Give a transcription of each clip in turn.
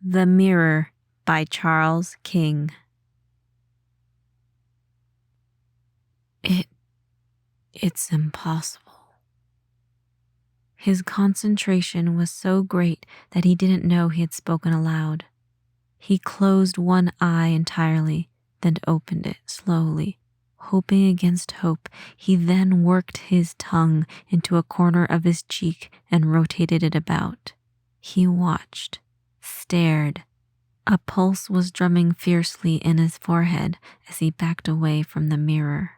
The Mirror by Charles King. It's impossible. His concentration was so great that he didn't know he had spoken aloud. He closed one eye entirely, then opened it slowly, hoping against hope. He then worked his tongue into a corner of his cheek and rotated it about. He watched, stared. A pulse was drumming fiercely in his forehead as he backed away from the mirror.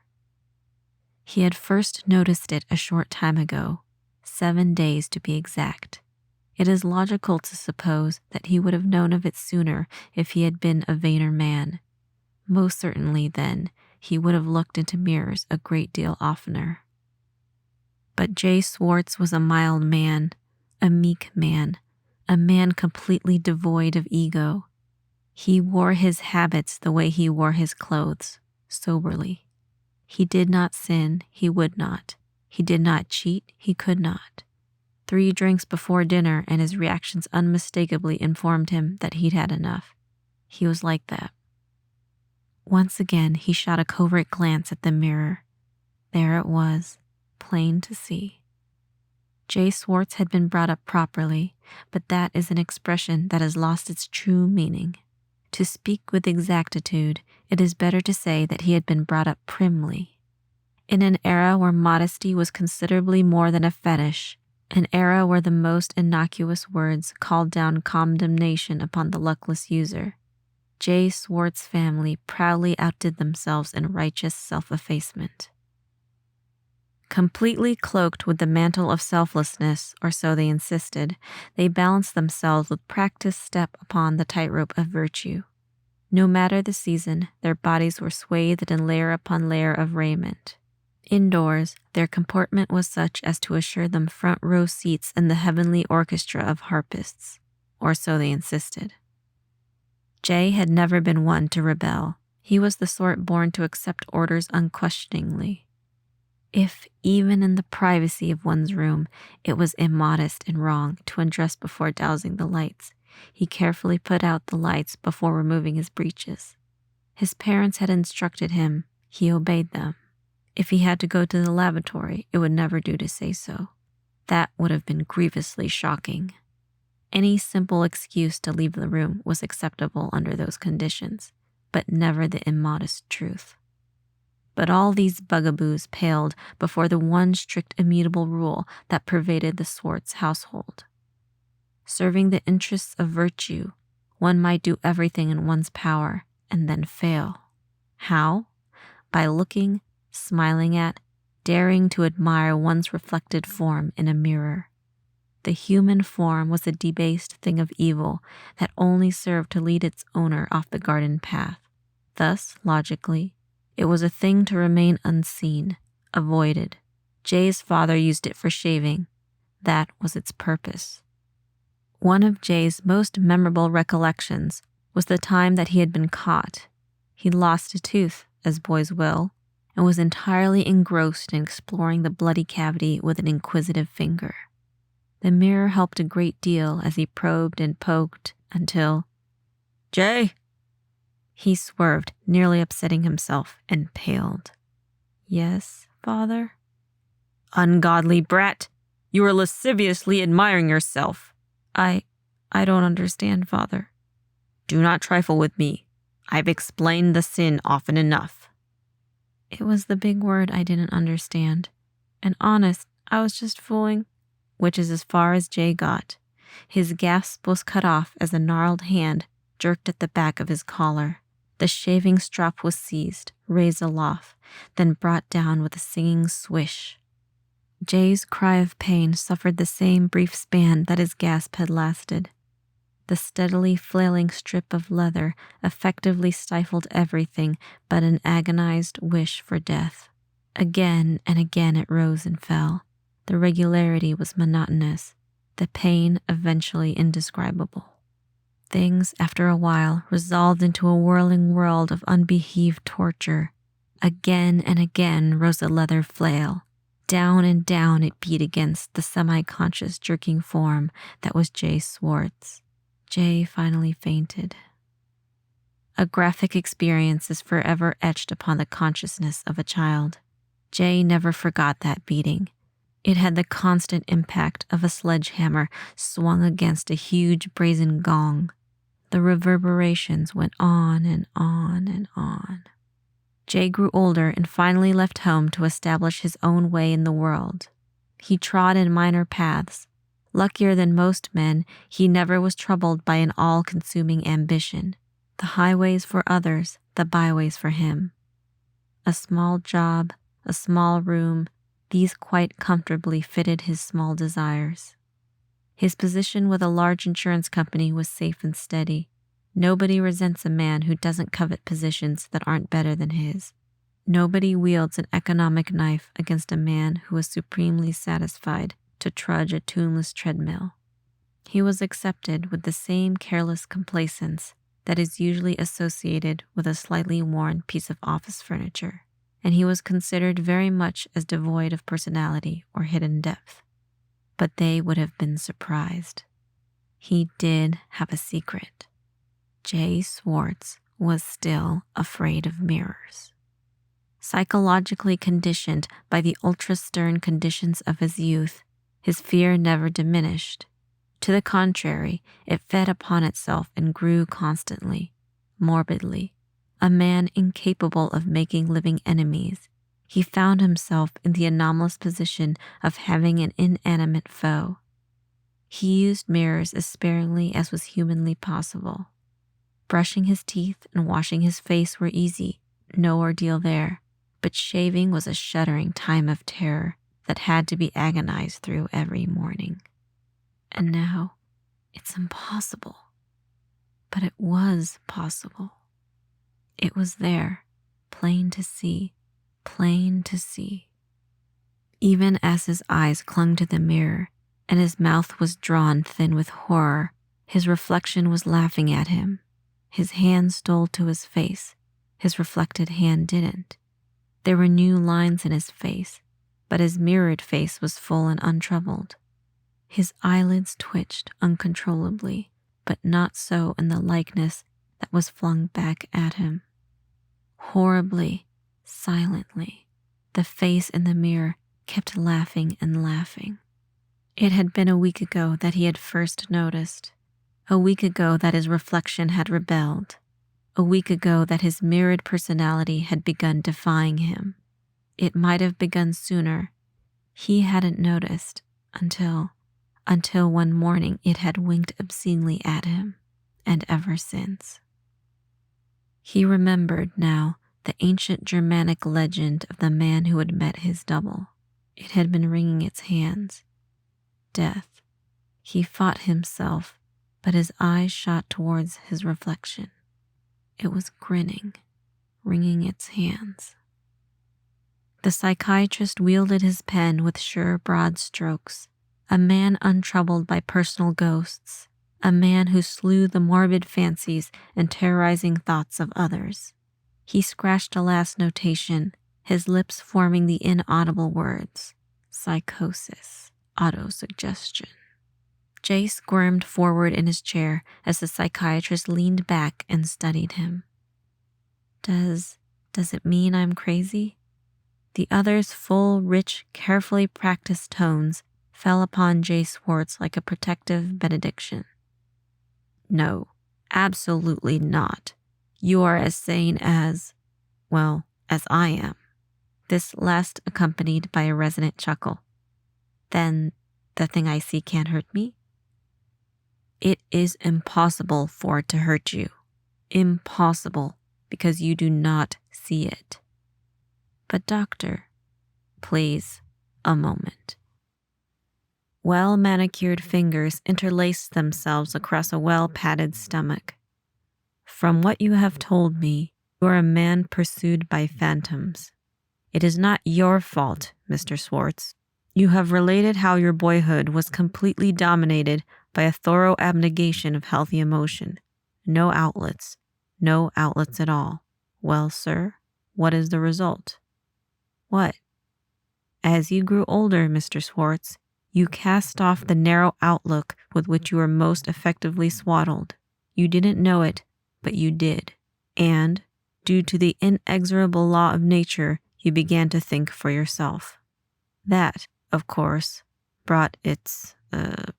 He had first noticed it a short time ago, 7 days to be exact. It is logical to suppose that he would have known of it sooner if he had been a vainer man. Most certainly, then, he would have looked into mirrors a great deal oftener. But J. Swartz was a mild man, a meek man, a man completely devoid of ego. He wore his habits the way he wore his clothes, soberly. He did not sin, he would not. He did not cheat, he could not. 3 drinks before dinner and his reactions unmistakably informed him that he'd had enough. He was like that. Once again, he shot a covert glance at the mirror. There it was, plain to see. J. Swartz had been brought up properly, but that is an expression that has lost its true meaning. To speak with exactitude, it is better to say that he had been brought up primly. In an era where modesty was considerably more than a fetish, an era where the most innocuous words called down condemnation upon the luckless user, J. Swartz's family proudly outdid themselves in righteous self-effacement. Completely cloaked with the mantle of selflessness, or so they insisted, they balanced themselves with practiced step upon the tightrope of virtue. No matter the season, their bodies were swathed in layer upon layer of raiment. Indoors, their comportment was such as to assure them front row seats in the heavenly orchestra of harpists, or so they insisted. Jay had never been one to rebel. He was the sort born to accept orders unquestioningly. If, even in the privacy of one's room, it was immodest and wrong to undress before dousing the lights, he carefully put out the lights before removing his breeches. His parents had instructed him, he obeyed them. If he had to go to the lavatory, it would never do to say so. That would have been grievously shocking. Any simple excuse to leave the room was acceptable under those conditions, but never the immodest truth. But all these bugaboos paled before the one strict immutable rule that pervaded the Swartz household. Serving the interests of virtue, one might do everything in one's power and then fail. How? By looking, smiling at, daring to admire one's reflected form in a mirror. The human form was a debased thing of evil that only served to lead its owner off the garden path. Thus, logically, it was a thing to remain unseen, avoided. Jay's father used it for shaving. That was its purpose. One of Jay's most memorable recollections was the time that he had been caught. He'd lost a tooth, as boys will, and was entirely engrossed in exploring the bloody cavity with an inquisitive finger. The mirror helped a great deal as he probed and poked until, "Jay!" He swerved, nearly upsetting himself, and paled. "Yes, father?" "Ungodly brat! You are lasciviously admiring yourself." I don't understand, father." "Do not trifle with me. I've explained the sin often enough." It was the big word I didn't understand. And honest, I was just fooling. Which is as far as Jay got. His gasp was cut off as a gnarled hand jerked at the back of his collar. The shaving strop was seized, raised aloft, then brought down with a singing swish. Jay's cry of pain suffered the same brief span that his gasp had lasted. The steadily flailing strip of leather effectively stifled everything but an agonized wish for death. Again and again it rose and fell. The regularity was monotonous, the pain eventually indescribable. Things, after a while, resolved into a whirling world of unbeheaved torture. Again and again rose the leather flail. Down and down it beat against the semi-conscious jerking form that was Jay Swartz. Jay finally fainted. A graphic experience is forever etched upon the consciousness of a child. Jay never forgot that beating. It had the constant impact of a sledgehammer swung against a huge brazen gong. The reverberations went on and on and on. Jay grew older and finally left home to establish his own way in the world. He trod in minor paths. Luckier than most men, he never was troubled by an all-consuming ambition. The highways for others, the byways for him. A small job, a small room, these quite comfortably fitted his small desires. His position with a large insurance company was safe and steady. Nobody resents a man who doesn't covet positions that aren't better than his. Nobody wields an economic knife against a man who is supremely satisfied to trudge a tuneless treadmill. He was accepted with the same careless complacence that is usually associated with a slightly worn piece of office furniture, and he was considered very much as devoid of personality or hidden depth. But they would have been surprised. He did have a secret. Jay Swartz was still afraid of mirrors. Psychologically conditioned by the ultra-stern conditions of his youth, his fear never diminished. To the contrary, it fed upon itself and grew constantly, morbidly. A man incapable of making living enemies, he found himself in the anomalous position of having an inanimate foe. He used mirrors as sparingly as was humanly possible. Brushing his teeth and washing his face were easy, no ordeal there, but shaving was a shuddering time of terror that had to be agonized through every morning. And now, it's impossible. But it was possible. It was there, plain to see, plain to see. Even as his eyes clung to the mirror and his mouth was drawn thin with horror, his reflection was laughing at him. His hand stole to his face. His reflected hand didn't. There were new lines in his face, but his mirrored face was full and untroubled. His eyelids twitched uncontrollably, but not so in the likeness that was flung back at him. Horribly, silently, the face in the mirror kept laughing and laughing. It had been a week ago that he had first noticed, a week ago that his reflection had rebelled, a week ago that his mirrored personality had begun defying him. It might have begun sooner. He hadn't noticed until one morning it had winked obscenely at him, and ever since. He remembered now the ancient Germanic legend of the man who had met his double. It had been wringing its hands. Death. He fought himself, but his eyes shot towards his reflection. It was grinning, wringing its hands. The psychiatrist wielded his pen with sure, broad strokes. A man untroubled by personal ghosts. A man who slew the morbid fancies and terrorizing thoughts of others. He scratched a last notation, his lips forming the inaudible words. Psychosis. Autosuggestion. Jay squirmed forward in his chair as the psychiatrist leaned back and studied him. Does it mean I'm crazy? The other's full, rich, carefully practiced tones fell upon Jay Swartz like a protective benediction. No, absolutely not. You are as sane as I am. This last accompanied by a resonant chuckle. Then the thing I see can't hurt me? It is impossible for it to hurt you. Impossible, because you do not see it. But doctor, please, a moment. Well-manicured fingers interlaced themselves across a well-padded stomach. From what you have told me, you are a man pursued by phantoms. It is not your fault, Mr. Swartz. You have related how your boyhood was completely dominated by a thorough abnegation of healthy emotion. No outlets at all. Well, sir, what is the result? What? As you grew older, Mr. Swartz, You cast off the narrow outlook with which you were most effectively swaddled. You didn't know it, but you did. And, due to the inexorable law of nature, you began to think for yourself. That, of course, brought its,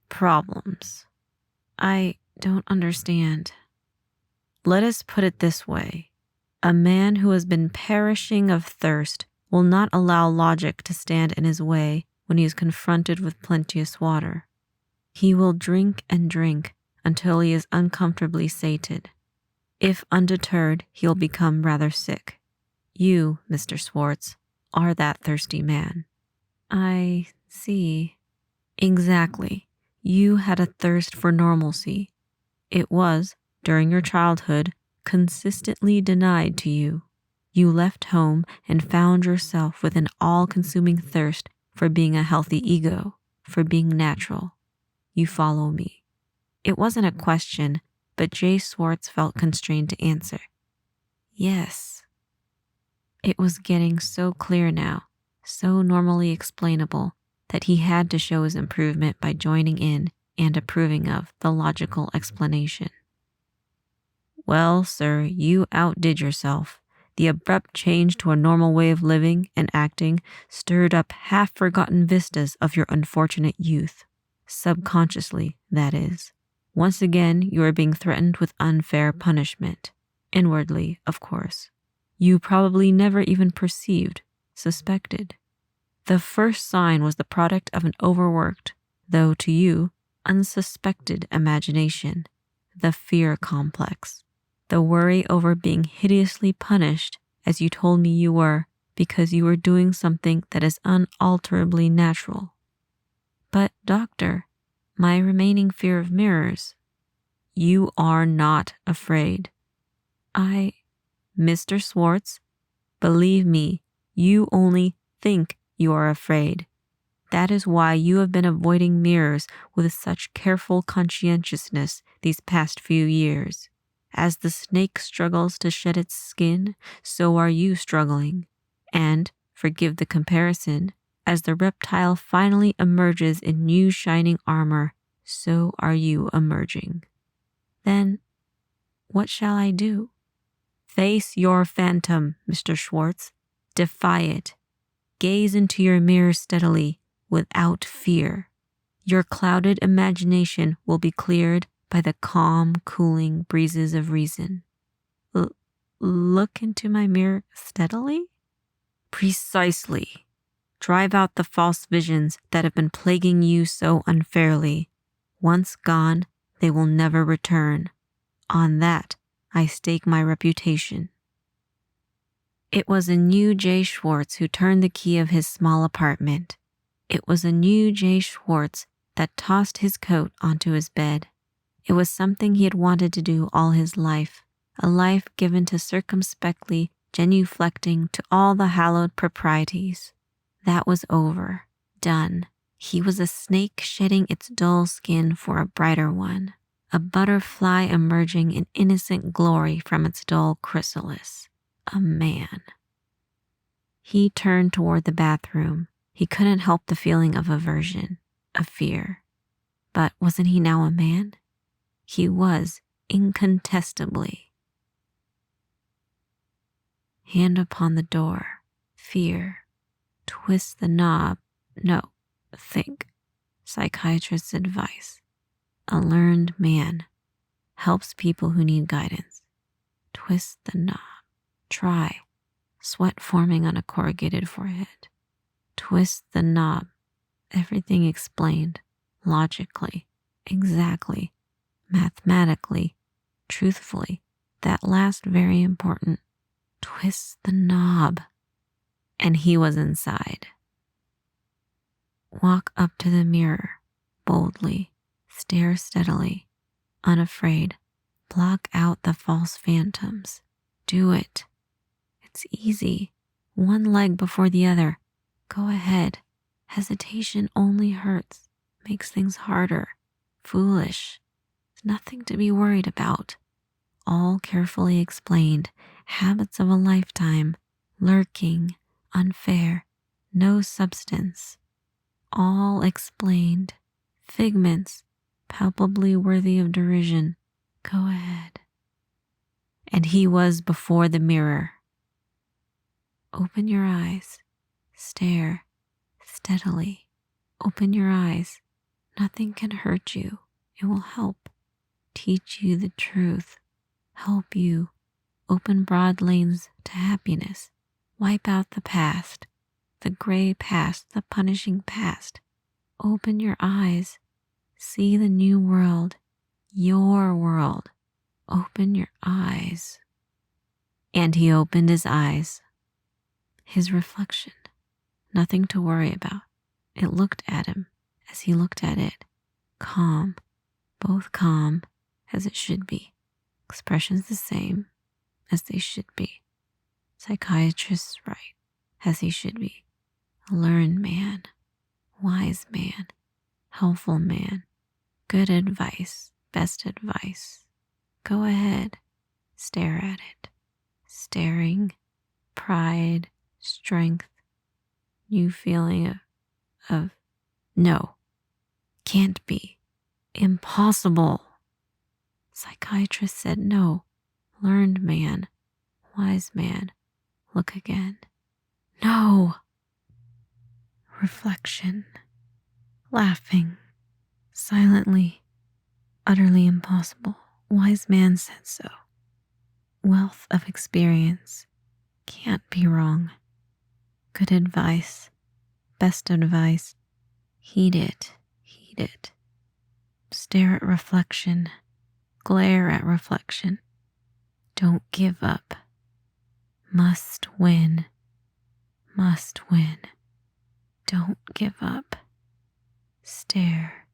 problems. I don't understand. Let us put it this way. A man who has been perishing of thirst will not allow logic to stand in his way when he is confronted with plenteous water. He will drink and drink until he is uncomfortably sated. If undeterred, he'll become rather sick. You, Mr. Schwartz, are that thirsty man. I see. Exactly. You had a thirst for normalcy. It was, during your childhood, consistently denied to you. You left home and found yourself with an all-consuming thirst for being a healthy ego, for being natural. You follow me. It wasn't a question, but Jay Schwartz felt constrained to answer. Yes. It was getting so clear now, so normally explainable, that he had to show his improvement by joining in and approving of the logical explanation. Well, sir, you outdid yourself. The abrupt change to a normal way of living and acting stirred up half-forgotten vistas of your unfortunate youth. Subconsciously, that is. Once again, you are being threatened with unfair punishment. Inwardly, of course. You probably never even perceived, suspected. The first sign was the product of an overworked, though to you, unsuspected imagination, the fear complex, the worry over being hideously punished, as you told me you were, because you were doing something that is unalterably natural. But, doctor, my remaining fear of mirrors. You are not afraid. Mr. Schwartz, believe me, you only think you are afraid. That is why you have been avoiding mirrors with such careful conscientiousness these past few years. As the snake struggles to shed its skin, so are you struggling. And, forgive the comparison, as the reptile finally emerges in new shining armor, so are you emerging. Then, what shall I do? Face your phantom, Mr. Schwartz. Defy it. Gaze into your mirror steadily, without fear. Your clouded imagination will be cleared by the calm, cooling breezes of reason. Look into my mirror steadily? Precisely. Drive out the false visions that have been plaguing you so unfairly. Once gone, they will never return. On that, I stake my reputation. It was a new Jay Schwartz who turned the key of his small apartment. It was a new Jay Schwartz that tossed his coat onto his bed. It was something he had wanted to do all his life, a life given to circumspectly genuflecting to all the hallowed proprieties. That was over, done. He was a snake shedding its dull skin for a brighter one, a butterfly emerging in innocent glory from its dull chrysalis. A man. He turned toward the bathroom. He couldn't help the feeling of aversion, of fear. But wasn't he now a man? He was, incontestably. Hand upon the door. Fear. Twist the knob. No, think. Psychiatrist's advice. A learned man. Helps people who need guidance. Twist the knob. Try. Sweat forming on a corrugated forehead. Twist the knob. Everything explained. Logically. Exactly. Mathematically. Truthfully. That last very important. Twist the knob. And he was inside. Walk up to the mirror. Boldly. Stare steadily. Unafraid. Block out the false phantoms. Do it. It's easy. One leg before the other. Go ahead. Hesitation only hurts. Makes things harder. Foolish. Nothing to be worried about. All carefully explained. Habits of a lifetime. Lurking. Unfair. No substance. all explained, figments palpably worthy of derision. Go ahead. And he was before the mirror. Open your eyes. Stare steadily. Open your eyes. Nothing can hurt you. It will help. Teach you the truth. Help you. Open broad lanes to happiness. Wipe out the past. The gray past. The punishing past. Open your eyes. See the new world. Your world. Open your eyes. And he opened his eyes. His reflection. Nothing to worry about. It looked at him as he looked at it. Calm. Both calm as it should be. Expressions the same as they should be. Psychiatrists right as he should be. A learned man. Wise man. Helpful man. Good advice. Best advice. Go ahead. Stare at it. Staring. Pride. Strength. New feeling of no. Can't be. Impossible. Psychiatrist said no. Learned man. Wise man. Look again. No. Reflection. Laughing. Silently. Utterly impossible. Wise man said so. Wealth of experience. Can't be wrong. Good advice. Best advice. Heed it. Heed it. Stare at reflection. Glare at reflection. Don't give up. Must win. Must win. Don't give up. Stare.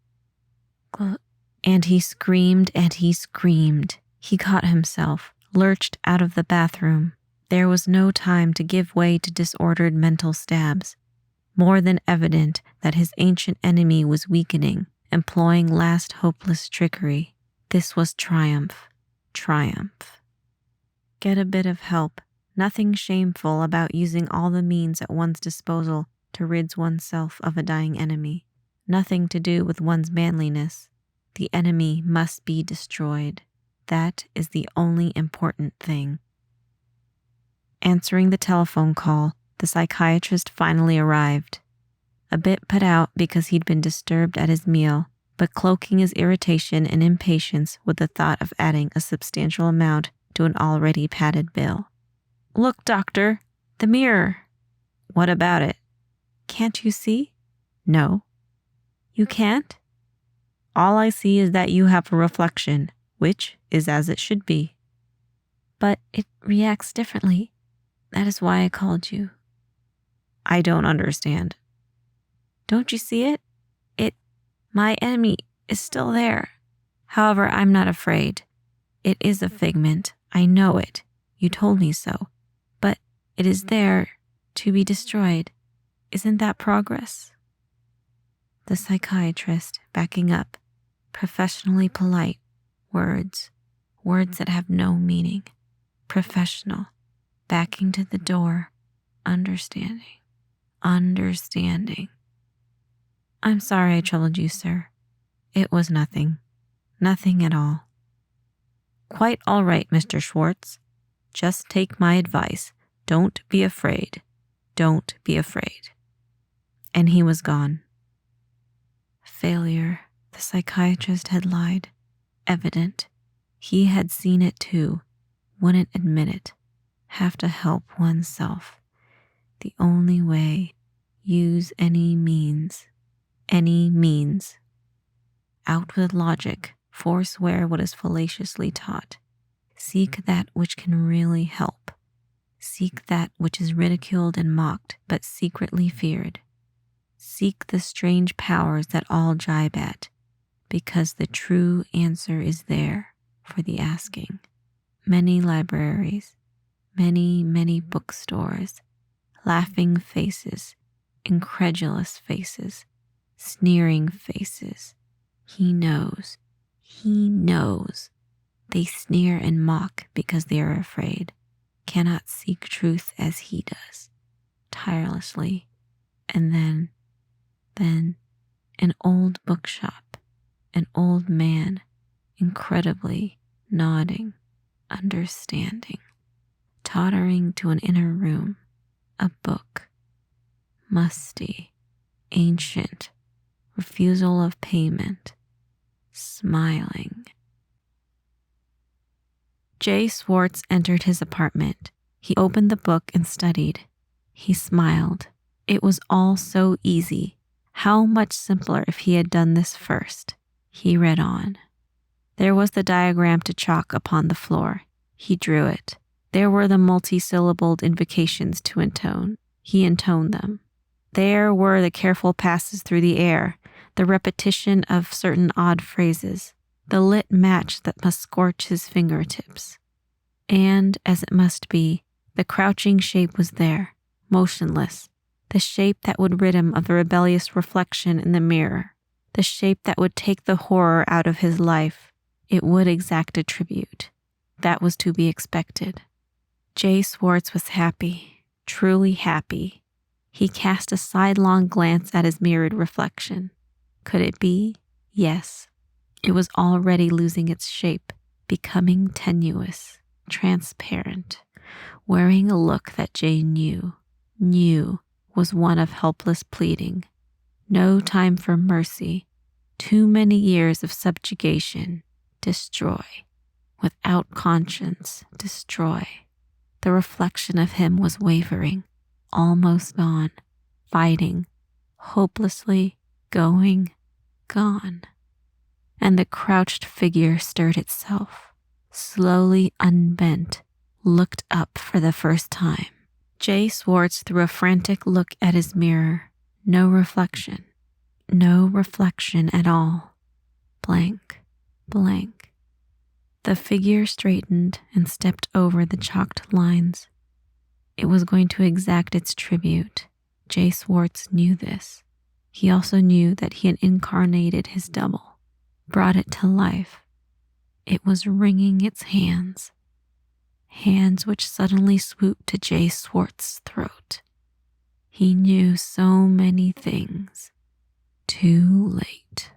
And he screamed and he screamed. He caught himself, lurched out of the bathroom. There was no time to give way to disordered mental stabs. More than evident that his ancient enemy was weakening, employing last hopeless trickery. This was triumph. Triumph. Get a bit of help. Nothing shameful about using all the means at one's disposal to rid oneself of a dying enemy. Nothing to do with one's manliness. The enemy must be destroyed. That is the only important thing. Answering the telephone call, the psychiatrist finally arrived. A bit put out because he'd been disturbed at his meal, but cloaking his irritation and impatience with the thought of adding a substantial amount to an already padded bill. Look, doctor, the mirror. What about it? Can't you see? No. You can't? All I see is that you have a reflection, which is as it should be. But it reacts differently. That is why I called you. I don't understand. Don't you see it? My enemy is still there. However, I'm not afraid. It is a figment. I know it. You told me so. But it is there to be destroyed. Isn't that progress? The psychiatrist, backing up, professionally polite, words that have no meaning. Professional, backing to the door, understanding. I'm sorry I troubled you, sir. It was nothing. Nothing at all. Quite all right, Mr. Schwartz. Just take my advice. Don't be afraid. Don't be afraid. And he was gone. Failure. The psychiatrist had lied. Evident. He had seen it too. Wouldn't admit it. Have to help oneself. The only way. Use any means. Any means. Out with logic. Forswear what is fallaciously taught. Seek that which can really help. Seek that which is ridiculed and mocked, but secretly feared. Seek the strange powers that all jibe at, because the true answer is there for the asking. Many libraries, many bookstores, laughing faces, incredulous faces, sneering faces. He knows. They sneer and mock because they are afraid, cannot seek truth as he does, tirelessly, and then Then, an old bookshop, an old man, incredibly nodding, understanding, tottering to an inner room, a book, musty, ancient, refusal of payment, smiling. Jay Swartz entered his apartment. He opened the book and studied. He smiled. It was all so easy. How much simpler if he had done this first. He read on. There was the diagram to chalk upon the floor. He drew it. There were the multi-syllabled invocations to intone. He intoned them. There were the careful passes through the air, the repetition of certain odd phrases, the lit match that must scorch his fingertips. And, as it must be, the crouching shape was there, motionless, the shape that would rid him of the rebellious reflection in the mirror, the shape that would take the horror out of his life. It would exact a tribute. That was to be expected. Jay Swartz was happy, truly happy. He cast a sidelong glance at his mirrored reflection. Could it be? Yes. It was already losing its shape, becoming tenuous, transparent, wearing a look that Jay knew was one of helpless pleading. No time for mercy. Too many years of subjugation. Destroy. Without conscience, destroy. The reflection of him was wavering, almost gone, fighting, hopelessly going, gone. And the crouched figure stirred itself, slowly unbent, looked up for the first time. Jay Swartz threw a frantic look at his mirror. No reflection. No reflection at all. Blank, blank. The figure straightened and stepped over the chalked lines. It was going to exact its tribute. Jay Swartz knew this. He also knew that he had incarnated his double, brought it to life. It was wringing its hands, hands which suddenly swooped to Jay Swartz's throat. He knew so many things. Too late.